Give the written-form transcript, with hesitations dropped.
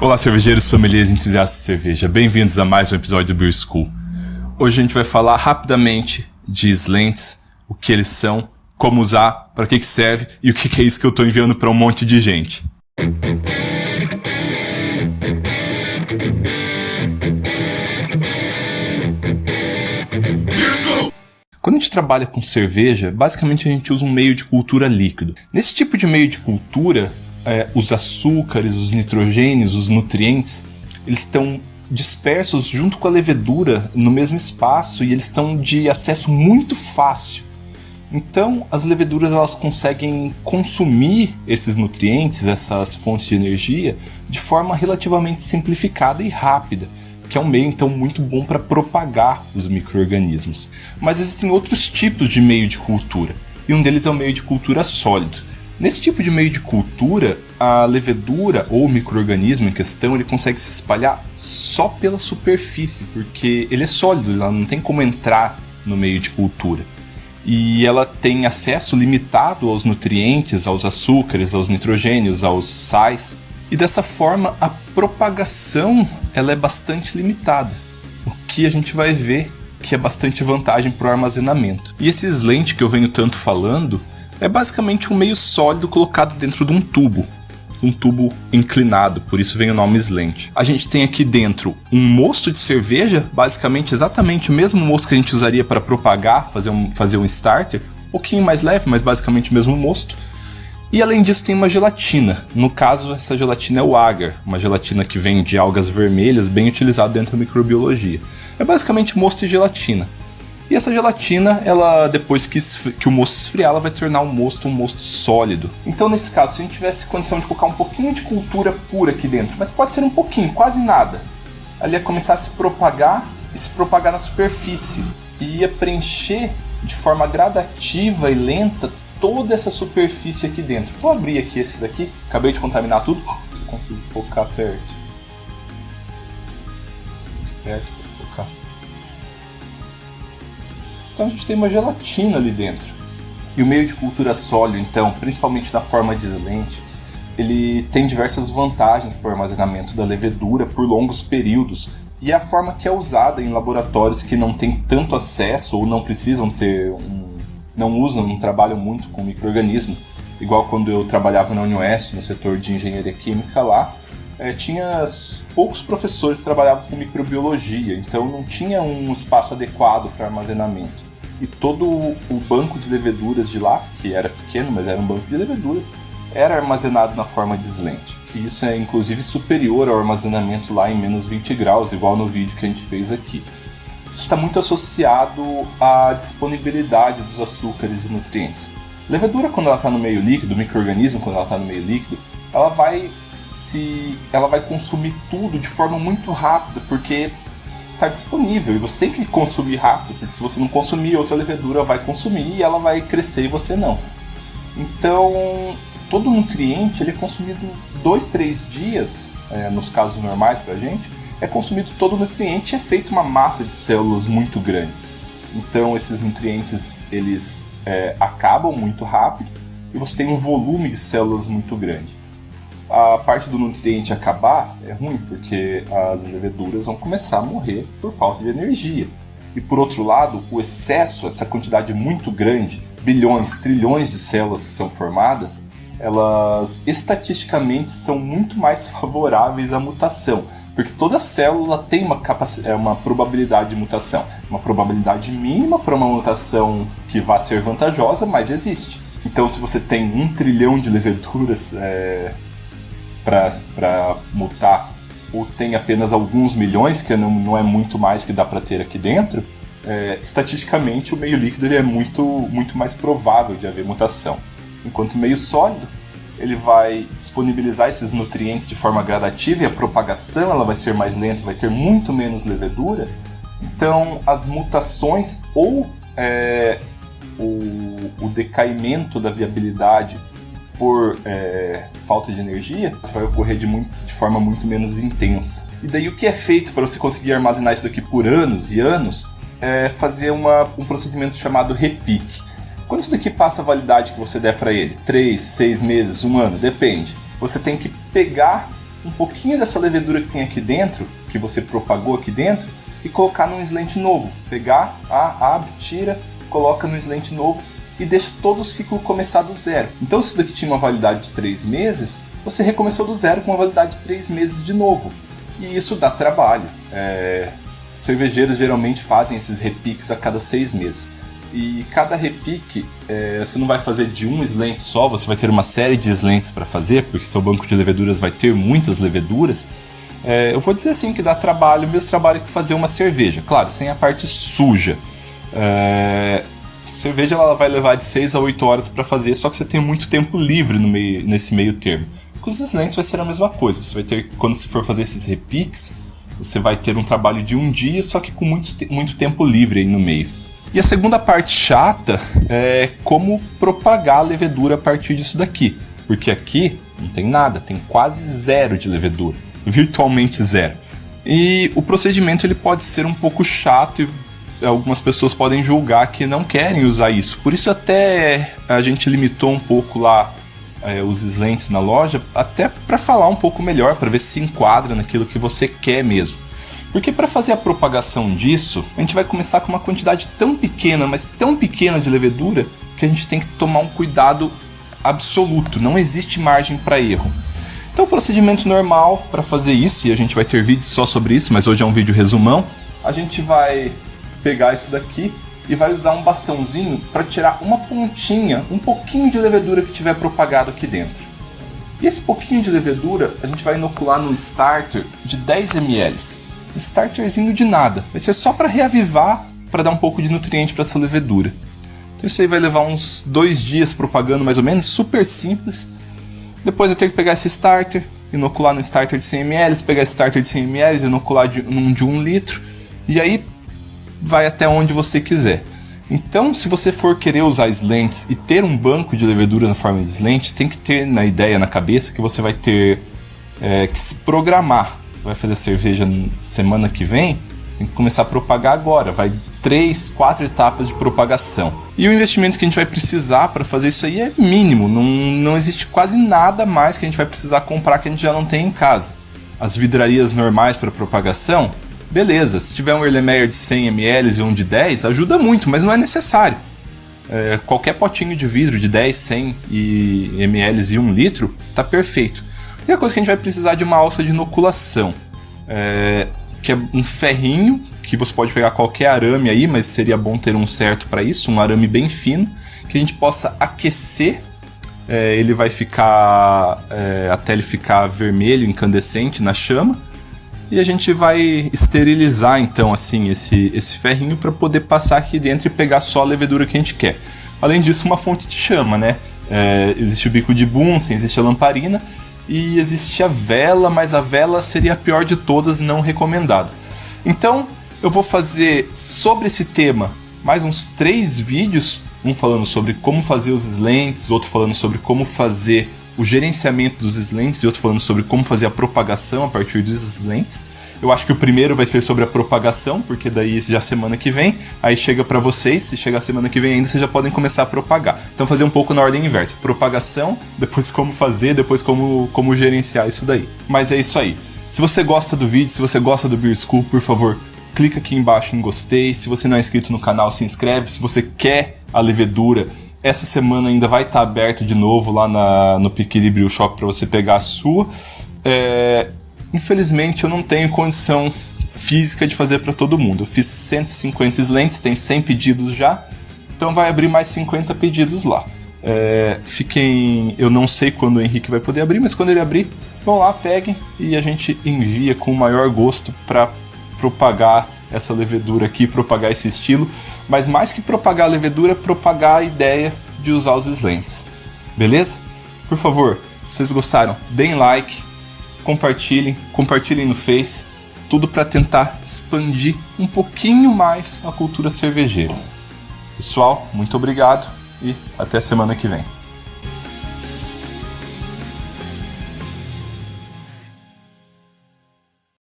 Olá, cervejeiros, sommeliers e entusiastas de cerveja. Bem-vindos a mais um episódio do Beer School. Hoje a gente vai falar rapidamente de slants, o que eles são, como usar, para que serve e o que é isso que eu estou enviando para um monte de gente. Quando a gente trabalha com cerveja, basicamente a gente usa um meio de cultura líquido. Nesse tipo de meio de cultura, os açúcares, os nitrogênios, os nutrientes, eles estão dispersos junto com a levedura no mesmo espaço e eles estão de acesso muito fácil. Então, as leveduras elas conseguem consumir esses nutrientes, essas fontes de energia, de forma relativamente simplificada e rápida, que é um meio, então, muito bom para propagar os micro-organismos. Mas existem outros tipos de meio de cultura, e um deles é o meio de cultura sólido. Nesse tipo de meio de cultura, a levedura ou o micro-organismo em questão, ele consegue se espalhar só pela superfície, porque ele é sólido, ela não tem como entrar no meio de cultura. E ela tem acesso limitado aos nutrientes, aos açúcares, aos nitrogênios, aos sais. E dessa forma, a propagação ela é bastante limitada, o que a gente vai ver que é bastante vantagem para o armazenamento. E esse slant que eu venho tanto falando é basicamente um meio sólido colocado dentro de um tubo inclinado, por isso vem o nome slant. A gente tem aqui dentro um mosto de cerveja, basicamente exatamente o mesmo mosto que a gente usaria para propagar, fazer um starter, um pouquinho mais leve, mas basicamente o mesmo mosto. E além disso tem uma gelatina, no caso essa gelatina é o agar, uma gelatina que vem de algas vermelhas, bem utilizada dentro da microbiologia. É basicamente mosto e gelatina. E essa gelatina, ela depois que o mosto esfriar, ela vai tornar um mosto sólido. Então nesse caso, se a gente tivesse condição de colocar um pouquinho de cultura pura aqui dentro, mas pode ser um pouquinho, quase nada, ela ia começar a se propagar e se propagar na superfície. E ia preencher de forma gradativa e lenta toda essa superfície aqui dentro. Vou abrir aqui esse daqui. Acabei de contaminar tudo. Consigo focar perto. Muito perto para focar. Então a gente tem uma gelatina ali dentro. E o meio de cultura sólido, então, principalmente na forma de slant, ele tem diversas vantagens para o armazenamento da levedura por longos períodos. E é a forma que é usada em laboratórios que não têm tanto acesso ou não precisam ter não trabalham muito com micro-organismo, igual quando eu trabalhava na UniOeste, no setor de engenharia química lá, tinha poucos professores que trabalhavam com microbiologia, então não tinha um espaço adequado para armazenamento. E todo o banco de leveduras de lá, que era pequeno, mas era um banco de leveduras, era armazenado na forma de slant. E isso é inclusive superior ao armazenamento lá em menos 20 graus, igual no vídeo que a gente fez aqui. Isso está muito associado à disponibilidade dos açúcares e nutrientes. Levedura, quando ela está no meio líquido, o micro-organismo, quando ela está no meio líquido, ela vai consumir tudo de forma muito rápida, porque está disponível. E você tem que consumir rápido, porque se você não consumir, outra levedura vai consumir e ela vai crescer e você não. Então, todo nutriente ele é consumido 2-3 dias, nos casos normais para a gente, é consumido todo o nutriente e é feita uma massa de células muito grandes. Então esses nutrientes eles acabam muito rápido e você tem um volume de células muito grande. A parte do nutriente acabar é ruim porque as leveduras vão começar a morrer por falta de energia. E por outro lado, o excesso, essa quantidade muito grande, bilhões, trilhões de células que são formadas, elas estatisticamente são muito mais favoráveis à mutação. Porque toda célula tem uma probabilidade de mutação. Uma probabilidade mínima para uma mutação que vá ser vantajosa, mas existe. Então, se você tem 1 trilhão de leveduras para mutar, ou tem apenas alguns milhões, que não é muito mais que dá para ter aqui dentro, estatisticamente o meio líquido ele é muito, muito mais provável de haver mutação. Enquanto o meio sólido, ele vai disponibilizar esses nutrientes de forma gradativa e a propagação ela vai ser mais lenta, vai ter muito menos levedura. Então, as mutações ou o decaimento da viabilidade por falta de energia vai ocorrer de forma muito menos intensa. E daí o que é feito para você conseguir armazenar isso daqui por anos e anos é fazer um procedimento chamado repique. Quando isso daqui passa a validade que você der para ele, 3, 6 meses, 1 ano, depende. Você tem que pegar um pouquinho dessa levedura que tem aqui dentro, que você propagou aqui dentro, e colocar num slante novo. Pegar, abre, tira, coloca no slante novo e deixa todo o ciclo começar do zero. Então, se isso daqui tinha uma validade de 3 meses, você recomeçou do zero com uma validade de 3 meses de novo. E isso dá trabalho. Cervejeiros geralmente fazem esses repiques a cada 6 meses. E cada repique, você não vai fazer de um slant só, você vai ter uma série de slants para fazer, porque seu banco de leveduras vai ter muitas leveduras. Eu vou dizer assim que dá trabalho, o mesmo trabalho que fazer uma cerveja. Claro, sem a parte suja. Cerveja ela vai levar de 6 a 8 horas para fazer, só que você tem muito tempo livre nesse meio termo. Com os slants vai ser a mesma coisa. Você vai ter, quando você for fazer esses repiques, você vai ter um trabalho de um dia, só que com muito tempo livre aí no meio. E a segunda parte chata é como propagar a levedura a partir disso daqui. Porque aqui não tem nada, tem quase zero de levedura. Virtualmente zero. E o procedimento ele pode ser um pouco chato e algumas pessoas podem julgar que não querem usar isso. Por isso até a gente limitou um pouco lá os slants na loja, até para falar um pouco melhor, para ver se enquadra naquilo que você quer mesmo. Porque para fazer a propagação disso, a gente vai começar com uma quantidade tão pequena, mas tão pequena de levedura, que a gente tem que tomar um cuidado absoluto, não existe margem para erro. Então o procedimento normal para fazer isso, e a gente vai ter vídeo só sobre isso, mas hoje é um vídeo resumão, a gente vai pegar isso daqui e vai usar um bastãozinho para tirar uma pontinha, um pouquinho de levedura que tiver propagado aqui dentro. E esse pouquinho de levedura a gente vai inocular num starter de 10 ml. Um starterzinho de nada, vai ser só para reavivar, para dar um pouco de nutriente para essa levedura. Então isso aí vai levar uns 2 dias propagando mais ou menos, super simples. Depois eu tenho que pegar esse starter, inocular no starter de 100 ml, pegar esse starter de 100 ml, inocular num de 1 litro, e aí vai até onde você quiser. Então, se você for querer usar slants e ter um banco de levedura na forma de slant, tem que ter na ideia, na cabeça, que você vai ter que se programar. Você vai fazer cerveja semana que vem, tem que começar a propagar agora. Vai 3, 4 etapas de propagação. E o investimento que a gente vai precisar para fazer isso aí é mínimo. Não existe quase nada mais que a gente vai precisar comprar que a gente já não tem em casa. As vidrarias normais para propagação, beleza. Se tiver um Erlenmeyer de 100 ml e um de 10, ajuda muito, mas não é necessário. Qualquer potinho de vidro de 10, 100 ml e 1 litro está perfeito. E a coisa que a gente vai precisar de uma alça de inoculação, que é um ferrinho, que você pode pegar qualquer arame aí, mas seria bom ter um certo para isso, um arame bem fino, que a gente possa aquecer, ele vai ficar, até ele ficar vermelho, incandescente na chama, e a gente vai esterilizar então assim esse ferrinho para poder passar aqui dentro e pegar só a levedura que a gente quer. Além disso, uma fonte de chama, né? Existe o bico de Bunsen, existe a lamparina, e existe a vela, mas a vela seria a pior de todas, não recomendada. Então, eu vou fazer sobre esse tema mais uns 3 vídeos, um falando sobre como fazer os slants, outro falando sobre como fazer o gerenciamento dos slants e outro falando sobre como fazer a propagação a partir dos slants. Eu acho que o primeiro vai ser sobre a propagação, porque daí já semana que vem, aí chega para vocês, se chegar semana que vem ainda, vocês já podem começar a propagar. Então fazer um pouco na ordem inversa, propagação, depois como fazer, depois como gerenciar isso daí. Mas é isso aí. Se você gosta do vídeo, se você gosta do Beer School, por favor, clica aqui embaixo em gostei. Se você não é inscrito no canal, se inscreve. Se você quer a levedura, essa semana ainda vai estar aberto de novo lá no Piquiri Brew Shop para você pegar a sua. Infelizmente eu não tenho condição física de fazer para todo mundo. Eu fiz 150 slants, tem 100 pedidos já, então vai abrir mais 50 pedidos lá. Eu não sei quando o Henrique vai poder abrir, mas quando ele abrir, vão lá, peguem e a gente envia com o maior gosto para propagar essa levedura aqui, propagar esse estilo, mas mais que propagar a levedura, propagar a ideia de usar os slants. Beleza? Por favor, se vocês gostaram, deem like, compartilhem no Face, tudo para tentar expandir um pouquinho mais a cultura cervejeira. Pessoal, muito obrigado e até semana que vem.